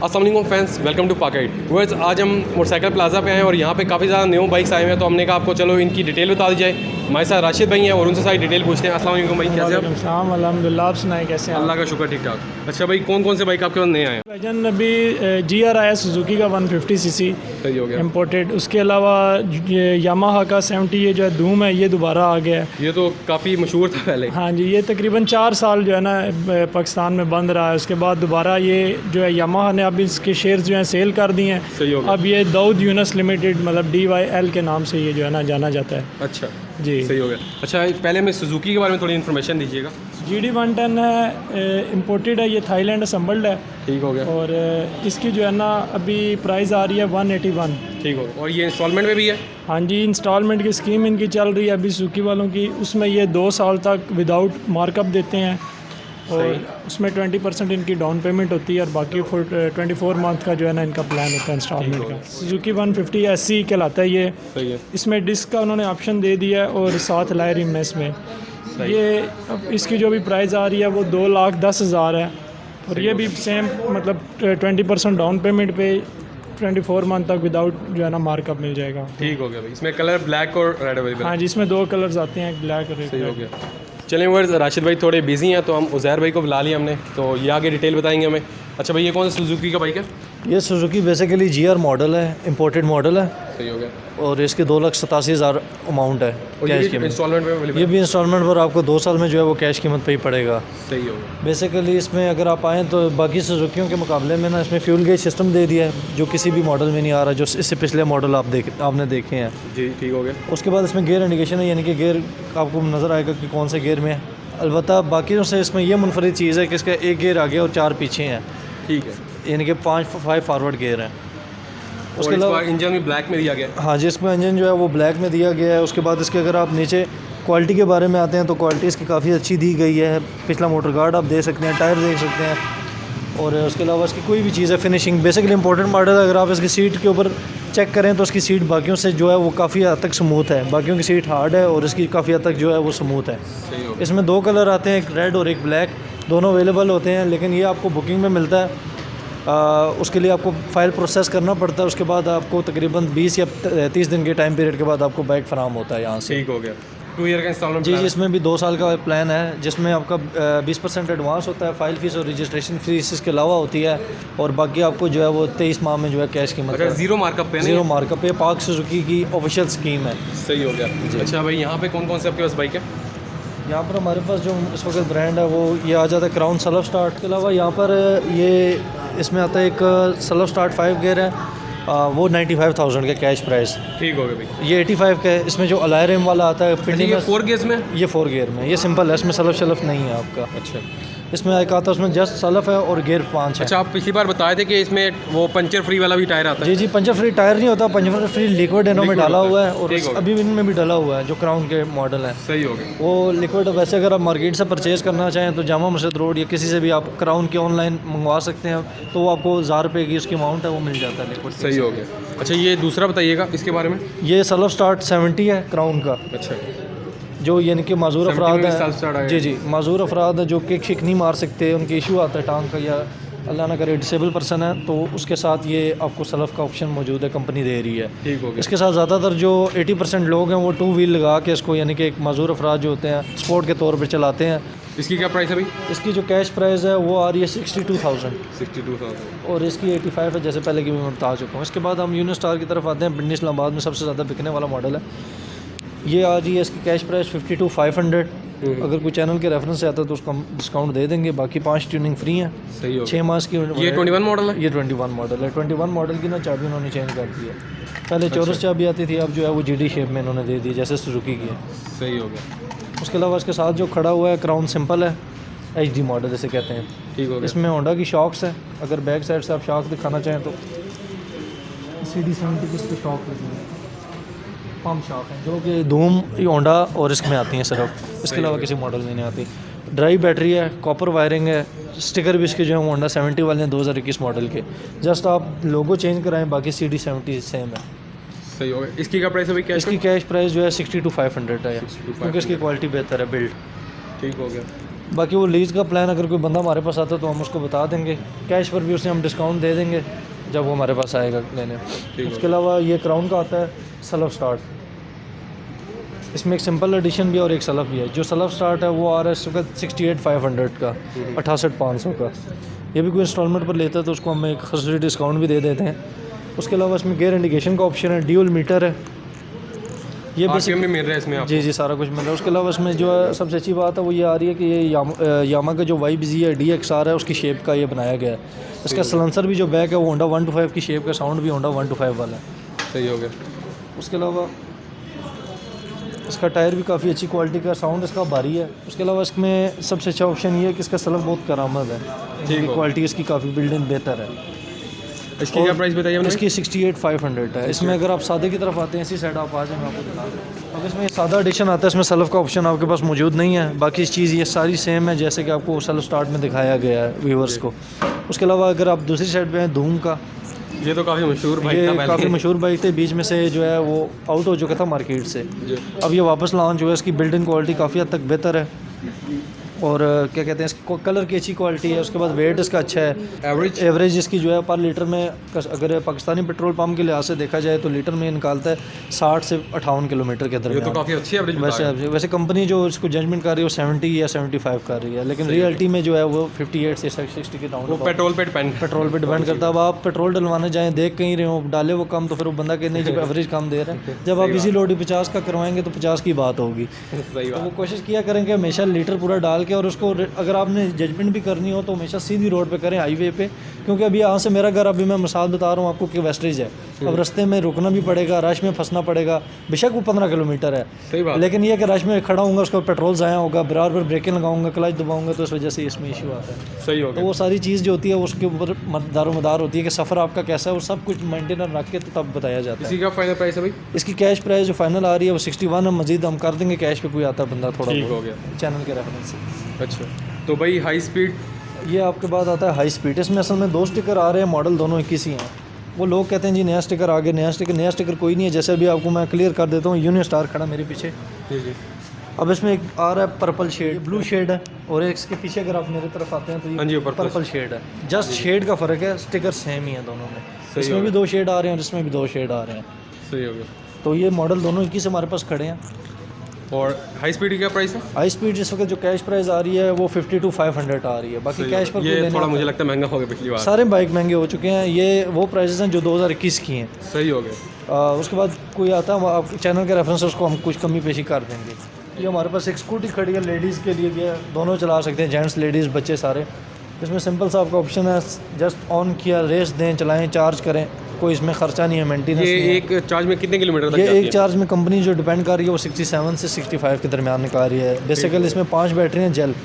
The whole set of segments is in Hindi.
अस्सलाम वालेकुम friends, welcome to pocket verse. आज हम मोटरसाइकिल प्लाजा पे आए हैं और यहाँ पे काफ़ी ज़्यादा न्यू बाइक्स आए हुए हैं, तो हमने कहा आपको चलो इनकी डिटेल बता दी जाए। हमारे साथ राशिद भाई हैं और उनसे सारी डिटेल पूछते हैं। अस्सलाम वालेकुम भाई, कैसे हैं आप? अल्हम्दुलिल्लाह, आप सुनाएं कैसे हैं? अल्लाह का शुक्र, ठीक ठाक। अच्छा भाई, कौन कौन से बाइक आपके पास नए आए हैं? भाईजान अभी GR आया सुजुकी का 150 सीसी सही हो गया। इम्पोर्टेड। उसके अलावा यामाहा का 70 ये जो है धूम है, ये दोबारा आ गया है। ये तो काफ़ी मशहूर था पहले। हाँ जी, ये तकरीबन 4 साल जो है ना पाकिस्तान में बंद रहा है। उसके बाद दोबारा ये जो है यामाहा ने अब इसके शेयर्स जो हैं सेल कर दिए हैं। सही हो गया। अब ये दाऊद यूनस लिमिटेड मतलब DYL के नाम से ये जो है ना जाना जाता है। अच्छा जी, सही हो गया। अच्छा, पहले हमें सुजुकी के बारे में थोड़ी इन्फॉर्मेशन दीजिएगा। GD 110 है, इम्पोर्टेड है, ये थाईलैंड असम्बल्ड है। ठीक हो गया। और इसकी जो है ना अभी प्राइस आ रही है 181। ठीक हो गया। और ये इंस्टॉलमेंट में भी है? हाँ जी, इंस्टॉलमेंट की स्कीम इनकी चल रही है अभी सुजुकी वालों की। उसमें ये 2 साल तक विदाउट मार्कअप देते हैं और उसमें 20% इनकी डाउन पेमेंट होती है और बाकी 24 मंथ का जो है ना इनका प्लान होता है इंस्टॉलमेंट का। सुजुकी 150 SC कहलाता है ये। सही है। इसमें डिस्क का उन्होंने ऑप्शन दे दिया है और साथ लाए रिम में। ये अब इसकी जो भी प्राइस आ रही है वो 2,10,000 है और ये भी सेम मतलब 20% डाउन पेमेंट पे 24 मंथ तक विदाउट जो है ना मार्कअप मिल जाएगा। ठीक हो गया भाई। इसमें कलर ब्लैक और रेड अवेलेबल? हाँ जी, इसमें 2 कलर्स आते हैं, ब्लैक और सही हो रेड। गया। चलें वर्स, राशिद भाई थोड़े बिजी हैं तो हम उज़ैर भाई को बुला लिया हमने, तो ये आगे डिटेल बताएंगे हमें। अच्छा भाई, ये कौन सा सुजुकी का बाइक है? ये सुजुकी बेसिकली GR मॉडल है, इंपोर्टेड मॉडल है सही हो गया। और इसके 2,87,000 अमाउंट है और कैश ये कीमत। इंस्टॉलमेंट में अवेलेबल? ये भी इंस्टॉलमेंट पर आपको 2 साल में जो है वो कैश कीमत पे ही पड़ेगा। सही हो गया। बेसिकली इसमें अगर आप आएँ तो बाकी सुजुकियों के मुकाबले में ना इसमें फ्यूल गेज सिस्टम दे दिया है जो किसी भी मॉडल में नहीं आ रहा, जो इससे पिछले मॉडल आपने देखे हैं। जी ठीक हो गया। उसके बाद इसमें गियर इंडिकेशन है, यानी कि गियर आपको नज़र आएगा कि कौन से गियर में है। अलबत्ता बाकियों से इसमें यह मुनफरिद चीज़ है कि इसका 1 गियर आगे और 4 पीछे हैं, ठीक है। यानी कि 5 फॉरवर्ड गियर हैं। उसके अलावा इंजन भी ब्लैक में दिया गया है? हाँ जी, इसमें इंजन जो है वो ब्लैक में दिया गया है। उसके बाद इसके अगर आप नीचे क्वालिटी के बारे में आते हैं तो क्वालिटी इसकी काफ़ी अच्छी दी गई है। पिछला मोटर गार्ड आप देख सकते हैं, टायर देख सकते हैं और उसके अलावा इसकी कोई भी चीज़ है फिनिशिंग बेसिकली इंपॉर्टेंट मॉडल है। अगर आप इसकी सीट के ऊपर चेक करें तो इसकी सीट बाकियों से जो है वो काफ़ी हद तक स्मूथ है। बाकियों की सीट हार्ड है और इसकी काफ़ी हद तक जो है वो स्मूथ है। इसमें 2 कलर आते हैं, एक रेड और एक ब्लैक, दोनों अवेलेबल होते हैं, लेकिन ये आपको बुकिंग में मिलता है। उसके लिए आपको फ़ाइल प्रोसेस करना पड़ता है। उसके बाद आपको तकरीबन 20 या 30 दिन के टाइम पीरियड के बाद आपको बाइक फराम होता है यहाँ से। ठीक हो गया। 2 ईयर का इंस्टॉलमेंट? जी, इसमें भी 2 साल का प्लान है जिसमें आपका 20% एडवांस होता है, फाइल फीस और रजिस्ट्रेशन फीस इसके अलावा होती है और बाकी आपको जो है वो 23 माह में जो है कैश कीमत। अच्छा, जीरो मार्कअप पे? जीरो मार्कअप पे पाक सुजुकी की ऑफिशियल स्कीम है। सही हो गया। अच्छा भाई, यहाँ पे कौन कौन से आपके पास बाइक है? यहाँ पर हमारे पास जो इस वक्त ब्रांड है वो ये आ जाता है क्राउन सेल्फ स्टार्ट। के अलावा यहाँ पर ये इसमें आता है एक सेल्फ स्टार्ट 5 गियर है, वो 95,000 का कैश प्राइस। ठीक हो गया भाई। ये 85 का है। इसमें जो अलाय रिम वाला आता है पिंडी में, 4 गियर्स में? ये 4 गियर में, ये सिंपल है, इसमें सेल्फ नहीं है आपका। अच्छा, इसमें एक आता है उसमें जस्ट सेल्फ है और गियर 5 है। अच्छा, आप पिछली बार बताए थे कि इसमें वो पंचर फ्री वाला भी टायर आता है? जी, पंचर फ्री टायर नहीं होता, पंचर फ्री लिक्विड इनों में डाला हुआ है और ठीक हो गया। अभी इनमें भी डाला हुआ है जो क्राउन के मॉडल है। सही हो गया। वो लिक्विड वैसे अगर आप मार्केट से परचेज़ करना चाहें तो जामा मस्जिद रोड या किसी से भी आप क्राउन के ऑनलाइन मंगवा सकते हैं, तो वो आपको 1000 रुपये की उसकी अमाउंट है वो मिल जाता है लिक्विड। सही हो गया। अच्छा, ये दूसरा बताइएगा इसके बारे में। ये सेल्फ स्टार्ट 70 है क्राउन का, अच्छा, जो यानी कि माजूर अफराद self start है। आएगा। जी जी, माजूर अफराद है जो किक शिक नहीं मार सकते, उनके इशू आता है टांग का या अल्लाह ना करे डिसेबल पर्सन है, तो उसके साथ ये आपको सेल्फ का ऑप्शन मौजूद है, कंपनी दे रही है। ठीक हो गया। इसके साथ ज़्यादातर जो 80% लोग हैं वो 2 व्हील लगा के इसको यानी कि एक माजूर अफराद जो होते हैं स्पोर्ट के तौर पर चलाते हैं। इसकी क्या प्राइस है भाई? इसकी जो कैश प्राइस है वो आ रही है 62,000 62,000 और इसकी 85 है, जैसे पहले की मैं बता चुका हूँ। इसके बाद हम यूनिट स्टार की तरफ आते हैं, पिंडी इस्लामाबाद में सबसे ज़्यादा बिकने वाला मॉडल है। ये आ रही है इसकी कैश प्राइस 52,500। अगर कोई चैनल के रेफरेंस से आता है तो उसको हम डिस्काउंट दे देंगे, बाकी 5 ट्यूनिंग फ्री हैं। सही हो 6 माह की। ये 21 मॉडल है? ये 21 मॉडल है। 21 मॉडल की ना चाबी उन्होंने चेंज कर दी है, पहले चौरस चाबी आती थी, अब जो है वो GD शेप में इन्होंने दे दी जैसे सुजुकी की है। सही हो गया। उसके अलावा इसके साथ जो खड़ा हुआ है क्राउन सिंपल है, HD मॉडल जैसे कहते हैं। ठीक हो गया। इसमें होंडा की शॉक्स है, अगर बैक साइड से आप शॉक दिखाना चाहें तो CD 70 की इस पर शॉक लगी है, पम्प शॉक है, जो कि धूम होंडा और इसमें आती हैं सिर्फ, इसके अलावा किसी मॉडल में नहीं आती। ड्राई बैटरी है, कॉपर वायरिंग है, स्टिकर भी इसके जो है होंडा 70 वाले हैं 2021 मॉडल के, जस्ट आप लोगो चेंज कराएं, बाकी CD 70 सेम है। सही हो गया। इसकी क्या प्राइस है भाई कैश? इसकी कैश प्राइस जो है 62,500 है, क्योंकि इसकी क्वालिटी बेहतर है, बिल्ड। ठीक हो गया। बाकी वो लीज़ का प्लान अगर कोई बंदा हमारे पास आता है तो हम उसको बता देंगे, कैश पर भी उसे हम डिस्काउंट दे देंगे जब वो हमारे पास आएगा लेने। उसके अलावा ये क्राउन का आता है सलफ स्टार्ट, इसमें एक सिंपल एडिशन भी और एक सलफ भी है। जो सलफ स्टार्ट है वो आ रहा है इस वक्त 68,500 का, 68,500 का। ये भी कोई इंस्टॉलमेंट पर लेता है तो उसको हम एक खसूसी डिस्काउंट भी दे देते हैं। उसके अलावा इसमें गेयर इंडिकेशन का ऑप्शन है, ड्यूल मीटर है, ये RPM में मिल रहा है इसमें आपको। जी सारा कुछ मिल रहा है। उसके अलावा इसमें जो है सबसे अच्छी बात है वो ये आ रही है कि ये यामा का जो YBZ है DXR है उसकी शेप का ये बनाया गया है। इसका सलेंसर भी जो बैक है वो होंडा 125 की शेप का, साउंड भी होंडा 125 वाला है। सही हो गया। उसके अलावा इसका टायर भी काफ़ी अच्छी क्वालिटी का, साउंड इसका भारी है। उसके अलावा इसमें सबसे अच्छा ऑप्शन ये है कि इसका सलफ बहुत करामद है, क्वालिटी इसकी काफ़ी बिल्डिंग बेहतर है। इसकी क्या प्राइस बताइए हमने? इसकी 68,500 है। इसमें अगर आप सादे की तरफ आते हैं, इसी साइड आप आ जाए, मैं आपको दिखा दूँ। अब इसमें सादा एडिशन आता है, इसमें सलफ का ऑप्शन आपके पास मौजूद नहीं है। बाकी चीज़ ये सारी सेम है जैसे कि आपको सलफ स्टार्ट में दिखाया गया है व्यूवर्स को। उसके अलावा अगर आप दूसरी साइड पे हैं, धूम का, ये तो काफ़ी मशहूर बाइक था ये पहले। काफ़ी मशहूर बाइक थे, बीच में से जो है वो आउट हो चुका था मार्केट से। अब ये वापस लॉन्च हुआ है। इसकी बिल्डिंग क्वालिटी काफ़ी हद तक बेहतर है और क्या कहते हैं इसकी कलर की अच्छी क्वालिटी है। उसके बाद वेट इसका अच्छा है। एवरेज इसकी जो है पर लीटर में अगर पाकिस्तानी पेट्रोल पंप के लिहाज से देखा जाए तो लीटर में निकालता है 60 से 58 किलोमीटर के ये तो दरमियान। काफ़ी अच्छी एवरेज वैसे कंपनी जो इसको जजमेंट कर रही है वो 70 या 75 कर रही है, लेकिन रियलिटी में जो है वो 58 से 60 के वो राउंड पेट्रोल पे डिपेंड डिपेंड करता है। अब आप पेट्रोल डलवाने जाएँ, देख कहीं रहे हो, डाले वो कम तो फिर वो बंदा कहने नहीं जब एवरेज कम दे रहा है। जब आप इसी लोड 50 का करवाएंगे तो 50 की बात होगी। सही तो बात। वो कोशिश किया करें कि हमेशा लीटर पूरा डाल के, और उसको अगर आपने जजमेंट भी करनी हो तो हमेशा सीधी रोड पे करें, हाईवे पे। क्योंकि अभी यहाँ से मेरा घर, अभी मैं मिसाल बता रहा हूँ आपको कि वेस्टेज है, अब रास्ते में रुकना भी पड़ेगा, रश में फंसना पड़ेगा। बेशक वो 15 किलोमीटर है, सही बात। लेकिन ये कि रश में खड़ा हूँगा, उसका पेट्रोल ज़ाया होगा, बराबर ब्रेकें लगाऊंगा, क्लच दबाऊंगा, तो इस वजह से इसमें इशू आता है। सही हो तो गया। वो सारी चीज़ जो होती है उसके ऊपर दारोमदार होती है कि सफ़र आपका कैसा है, और सब कुछ मेंटेनर रख के तो तब बताया जाता है। इसी का फाइनल प्राइस है भाई? इसकी कैश प्राइस जो फाइनल आ रही है वो 61 है। मजीद हम कर देंगे कैश पे, कोई आता बंदा थोड़ा ठीक हो बहुत गया। चैनल के रेफरेंस से। अच्छा, तो भाई हाई स्पीड ये आपके बाद आता है हाई स्पीड। इसमें असल में 2 स्टिकर आ रहे हैं, मॉडल दोनों 21 ही हैं। वो लोग कहते हैं जी नया स्टिकर आ गया, नया स्टिकर कोई नहीं है। जैसे अभी आपको मैं क्लियर कर देता हूँ, यूनियन स्टार खड़ा मेरे पीछे। जी। अब इसमें एक आ रहा है पर्पल शेड, ब्लू शेड है, और एक इसके पीछे अगर आप मेरे तरफ आते हैं तो हाँ जी, ये पर्पल पर्पल शेड है। जस्ट शेड का फ़र्क है, स्टिकर सेम ही है दोनों में। सही इसमें हो भी 2 शेड आ रहे हैं और इसमें भी 2 शेड आ रहे हैं। सही हो गया। तो ये मॉडल दोनों 21 हमारे पास खड़े हैं। और हाई स्पीड की क्या प्राइस है? हाई स्पीड इस वक्त जो कैश प्राइस आ रही है वो 52,500 आ रही है। बाकी कैश पर कोई ये लेने थोड़ा आता मुझे है। लगता है महंगा हो गया पिछली बार। सारे बाइक महंगे हो चुके हैं। ये वो प्राइसेस हैं जो 2021 की हैं। सही हो गया। उसके बाद कोई आता है आप चैनल के रेफरेंस से उसको हम कुछ कमी पेशी कर देंगे। ये हमारे पास एक स्कूटी खड़ी है लेडीज़ के लिए, ये दोनों चला सकते हैं, जेंट्स लेडीज़ बच्चे सारे। इसमें सिंपल सा आपका ऑप्शन है, जस्ट ऑन किया, रेस दें, चलाएं, चार्ज करें, कोई इसमें ख़र्चा नहीं है, मेंटेनेंस ये नहीं है। एक चार्ज में कितने किलोमीटर तक ये जाती एक है? चार्ज में कंपनी जो डिपेंड कर रही है वो 67 से 65 के दरमियान निकाल रही है। बेसिकली इसमें 5 बैटरियाँ जेल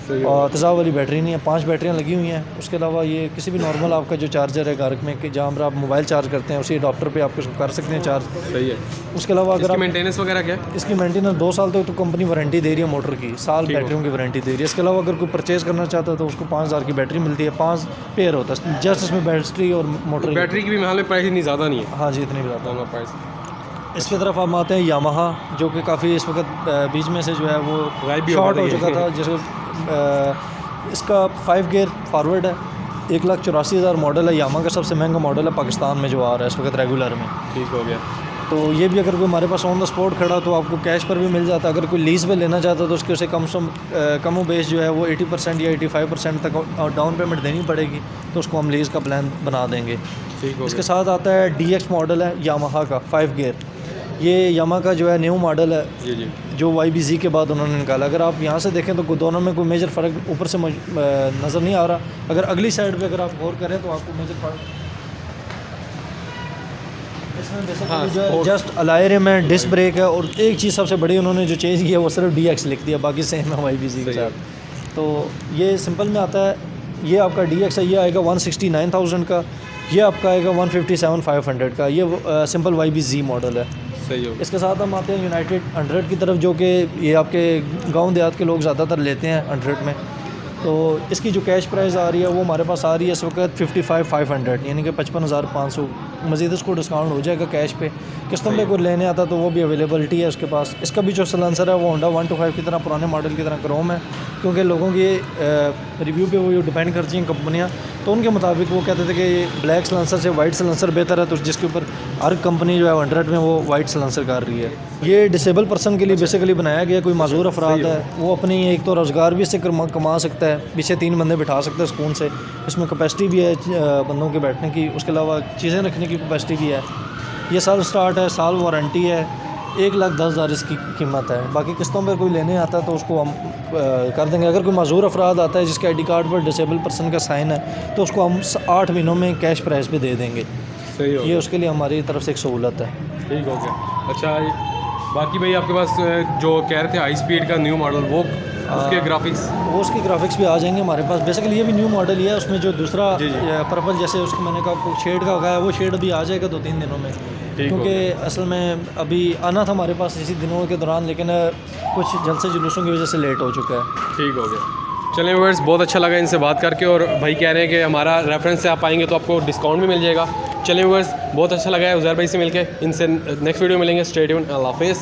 और तेज़ाब वाली बैटरी नहीं है, 5 बैटरियाँ लगी हुई हैं। उसके अलावा ये किसी भी नॉर्मल आपका जो चार्जर है घर में कि जहाँ पर आप मोबाइल चार्ज करते हैं उसी अडॉप्टर पे आप उसको कर सकते हैं चार्ज। सही है। उसके अलावा अगर इसकी आप मेंटेनेंस वगैरह क्या है? इसकी मेंटेनेंस 2 साल तक तो कंपनी वारंटी दे रही है मोटर की, साल बैटरियों की वारंटी दे रही है। इसके अलावा अगर कोई परचेज़ करना चाहता है तो उसको 5,000 की बैटरी मिलती है, 5 पेयर होता है, जस्ट इसमें बैटरी और मोटर। बैटरी की भी हाल में प्राइस इतनी ज़्यादा नहीं है। हाँ जी, इतनी भी ज़्यादा। प्राइस इसकी तरफ हम आते हैं यामाहा, जो कि काफ़ी इस वक्त बीच में से जो है वो गायब भी शॉर्ट हो हो गई चुका है। था। जैसे इसका 5 गियर फॉरवर्ड है, 1,84,000 मॉडल है, यामा का सबसे महंगा मॉडल है पाकिस्तान में जो आ रहा है इस वक्त रेगुलर में। ठीक हो गया। तो ये भी अगर कोई हमारे पास ऑन द स्पॉट खड़ा तो आपको कैश पर भी मिल जाता है। अगर कोई लीज़ पे लेना चाहता तो उसके उसे कम बेस जो है वो 80% या 85% तक डाउन पेमेंट देनी पड़ेगी, तो उसको हम लीज़ का प्लान बना देंगे। ठीक हो इसके साथ आता है DX मॉडल है यामाहा का 5 गियर। ये यामा का जो है न्यू मॉडल है, जी जी। जो YBZ के बाद उन्होंने निकाला। अगर आप यहाँ से देखें तो दोनों में कोई मेजर फ़र्क ऊपर से नज़र नहीं आ रहा। अगर अगली साइड पे अगर आप गौर करें तो आपको मेजर फ़र्क इसमें बेसिकली जो है जस्ट अलायरम है, डिस्क ब्रेक है, और एक चीज़ सबसे बड़ी उन्होंने जो चेंज किया वो सिर्फ DX लिख दिया, बाकी सेम है YBZ के साथ। तो ये सिंपल में आता है। ये आपका DX है, ये आएगा 169,000 का, ये आपका आएगा 157,500 का। ये सिंपल YBZ मॉडल है। सही हो। इसके साथ हम आते हैं यूनाइटेड 100 की तरफ, जो कि ये आपके गांव देहात के लोग ज़्यादातर लेते हैं 100 में। तो इसकी जो कैश प्राइस आ रही है वो हमारे पास आ रही है इस वक्त 55,500, यानी कि 55,500। मज़ीद इसको डिस्काउंट हो जाएगा कैश पे। किस्तों पे कोई लेने आता तो वो भी अवेलेबिलिटी है उसके पास। इसका भी जो सलेंसर है वो होंडा 125 की तरह पुराने मॉडल की तरह क्रोम है, क्योंकि लोगों की रिव्यू पे वो डिपेंड करती हैं कंपनियाँ। तो उनके मुताबिक वो कहते थे कि ब्लैक सलेंसर से वाइट सलेंसर बेहतर है, तो जिसके ऊपर हर कंपनी जो है 100 में वो वाइट सलेंसर कर रही है। ये डिसेबल पर्सन के लिए बेसिकली बनाया गया। कोई माजूर अफराद है वो अपनी एक तो रोज़गार भी इससे कमा सकता है, पीछे 3 बंदे बिठा सकते हैं सुकून से। इसमें कैपेसिटी भी है बंदों के बैठने की, उसके अलावा चीज़ें रखने की कैपेसिटी भी है। ये साल स्टार्ट है, साल वारंटी है, 1,10,000 इसकी कीमत है। बाकी किस्तों पर कोई लेने आता है तो उसको हम कर देंगे। अगर कोई माजूर अफराद आता है जिसके ID कार्ड पर डिसेबल पर्सन का साइन है तो उसको हम 8 महीनों में कैश प्राइस पे दे देंगे। सही हो ये उसके लिए हमारी तरफ से एक सहूलत है। ठीक हो गया। अच्छा बाकी भाई आपके पास जो कह रहे थे हाई स्पीड का न्यू मॉडल, वो उसके ग्राफिक्स उसकी ग्राफिक्स भी आ जाएंगे हमारे पास। बेसिकली ये भी न्यू मॉडल ही है। उसमें जो दूसरा पर्पल जैसे उसको मैंने कहा आपको शेड का होगा है, वो शेड भी आ जाएगा 2-3 दिनों में, क्योंकि असल में अभी आना था हमारे पास इसी दिनों के दौरान, लेकिन कुछ जलसे जुलूसों की वजह से लेट हो चुका है। ठीक हो गया। चलें व्यूअर्स, बहुत अच्छा लगा इनसे बात करके, और भाई कह रहे हैं कि हमारा रेफरेंस से आप आएंगे तो आपको डिस्काउंट भी मिल जाएगा। चलें व्यूअर्स, बहुत अच्छा लगा है उज़ैर भाई से मिलके। इनसे नेक्स्ट वीडियो मिलेंगे। Stay tuned. अल्लाह हाफ़िज़।